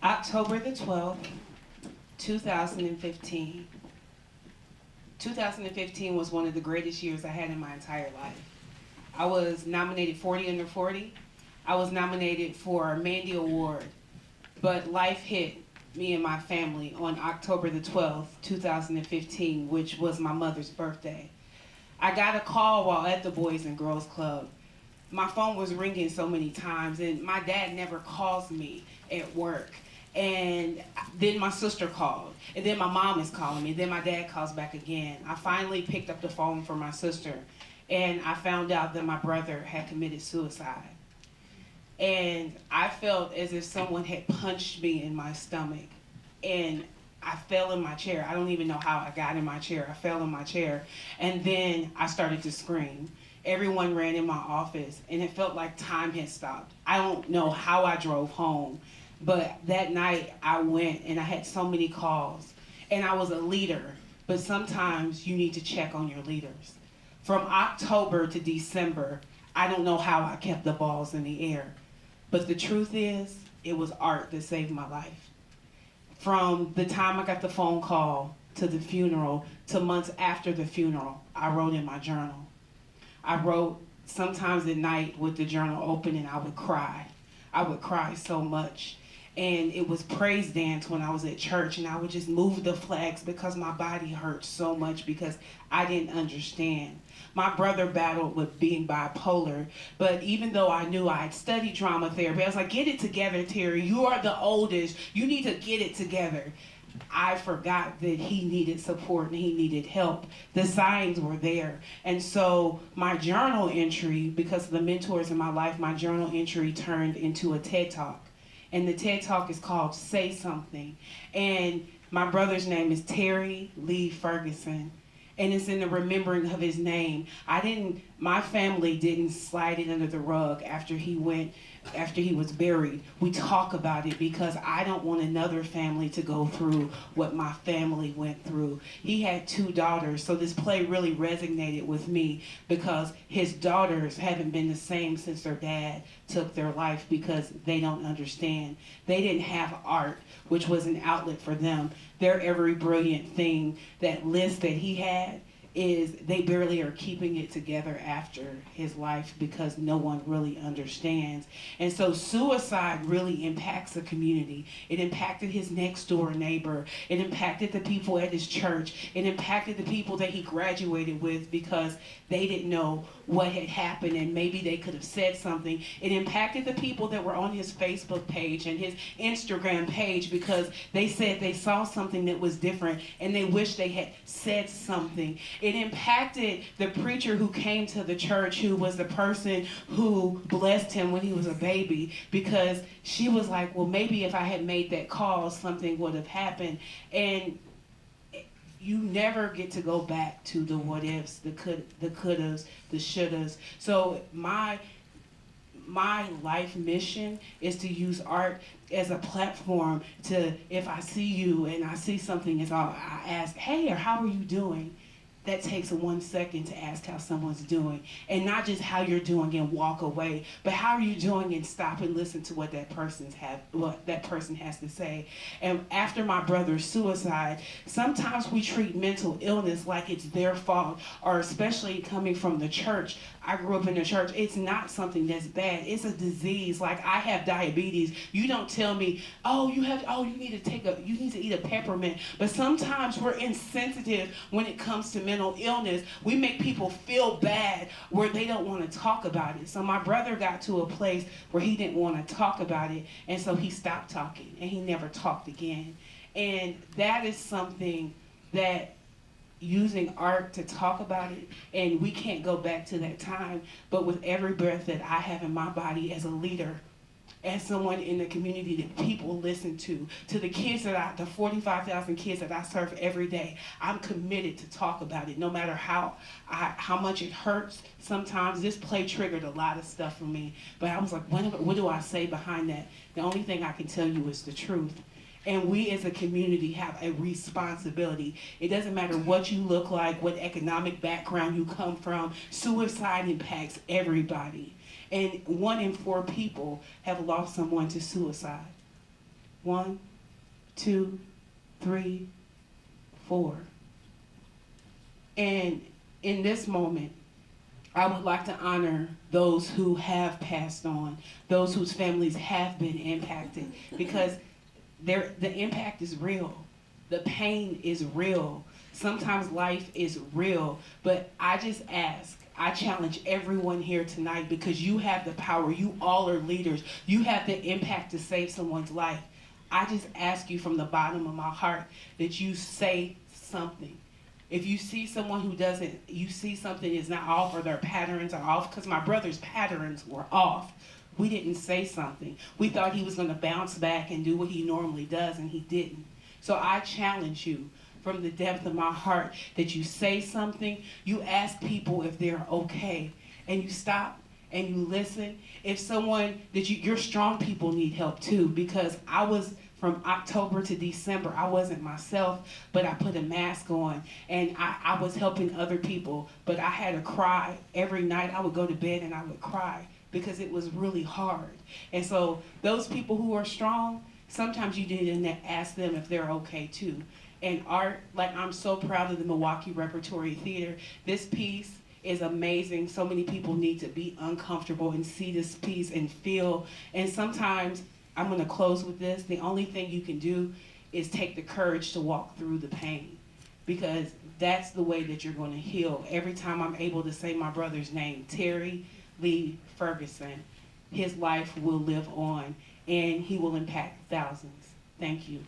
October the 12th, 2015. 2015 was one of the greatest years I had in my entire life. I was nominated 40 under 40. I was nominated for a Mandy Award, but life hit me and my family on October the 12th, 2015, which was my mother's birthday. I got a call while at the Boys and Girls Club. My phone was ringing so many times, and my dad never calls me at work. And then my sister called, and then my mom is calling me, then my dad calls back again. I finally picked up the phone for my sister, and I found out that my brother had committed suicide. And I felt as if someone had punched me in my stomach, and I fell in my chair. I don't even know how I got in my chair. I fell in my chair, and then I started to scream. Everyone ran in my office, and it felt like time had stopped. I don't know how I drove home, but that night I went and I had so many calls, and I was a leader, but sometimes you need to check on your leaders. From October to December, I don't know how I kept the balls in the air, but the truth is, it was art that saved my life. From the time I got the phone call to the funeral to months after the funeral, I wrote in my journal. I wrote sometimes at night with the journal open, and I would cry. I would cry so much. And it was praise dance when I was at church, and I would just move the flags because my body hurt so much because I didn't understand. My brother battled with being bipolar, but even though I knew I had studied drama therapy, I was like, get it together, Terry. You are the oldest. You need to get it together. I forgot that he needed support and he needed help. The signs were there. And so my journal entry, because of the mentors in my life, my journal entry turned into a TED Talk. And the TED Talk is called Say Something. And my brother's name is Terry Lee Ferguson. And it's in the remembering of his name. My family didn't slide it under the rug after he was buried. We talk about it because I don't want another family to go through what my family went through. He had 2 daughters, so this play really resonated with me because his daughters haven't been the same since their dad took their life because they don't understand. They didn't have art, which was an outlet for them. Their every brilliant thing, that list that he had, is they barely are keeping it together after his life because no one really understands. And so suicide really impacts the community. It impacted his next door neighbor. It impacted the people at his church. It impacted the people that he graduated with because they didn't know what had happened and maybe they could have said something. It impacted the people that were on his Facebook page and his Instagram page because they said they saw something that was different and they wish they had said something. It impacted the preacher who came to the church, who was the person who blessed him when he was a baby, because she was like, well, maybe if I had made that call, something would have happened. And you never get to go back to the what ifs, the couldas, the shouldas. So my life mission is to use art as a platform to, if I see you and I see something, I ask, hey, or how are you doing? That takes 1 second to ask how someone's doing, and not just how you're doing and walk away, but how are you doing and stop and listen to what that person has to say. And after my brother's suicide, sometimes we treat mental illness like it's their fault, or especially coming from the church. I grew up in the church. It's not something that's bad. It's a disease. Like I have diabetes. You don't tell me, you need to eat a peppermint. But sometimes we're insensitive when it comes to mental illness. We make people feel bad where they don't want to talk about it. So my brother got to a place where he didn't want to talk about it, and so he stopped talking and he never talked again. And that is something that using art to talk about it, and we can't go back to that time, but with every breath that I have in my body as a leader, as someone in the community that people listen to the kids the 45,000 kids that I serve every day, I'm committed to talk about it, no matter how much it hurts. Sometimes this play triggered a lot of stuff for me, but I was like, what do I say behind that? The only thing I can tell you is the truth. And we as a community have a responsibility. It doesn't matter what you look like, what economic background you come from, suicide impacts everybody. And 1 in 4 people have lost someone to suicide. 1, 2, 3, 4. And in this moment, I would like to honor those who have passed on, those whose families have been impacted, because the impact is real. The pain is real. Sometimes life is real, but I just ask, I challenge everyone here tonight, because you have the power. You all are leaders. You have the impact to save someone's life. I just ask you from the bottom of my heart that you say something. If you see someone who doesn't, you see something is not off, or their patterns are off, because my brother's patterns were off. We didn't say something. We thought he was going to bounce back and do what he normally does, and he didn't. So I challenge you from the depth of my heart that you say something, you ask people if they're okay, and you stop and you listen. If someone that your strong people need help too, because I was, from October to December, I wasn't myself, but I put a mask on, and I was helping other people, but I had to cry. Every night I would go to bed and I would cry because it was really hard. And so those people who are strong, sometimes you need to ask them if they're okay too. And art, like, I'm so proud of the Milwaukee Repertory Theater. This piece is amazing. So many people need to be uncomfortable and see this piece and feel. And sometimes, I'm going to close with this, the only thing you can do is take the courage to walk through the pain, because that's the way that you're going to heal. Every time I'm able to say my brother's name, Terry Lee Ferguson, his life will live on, and he will impact thousands. Thank you.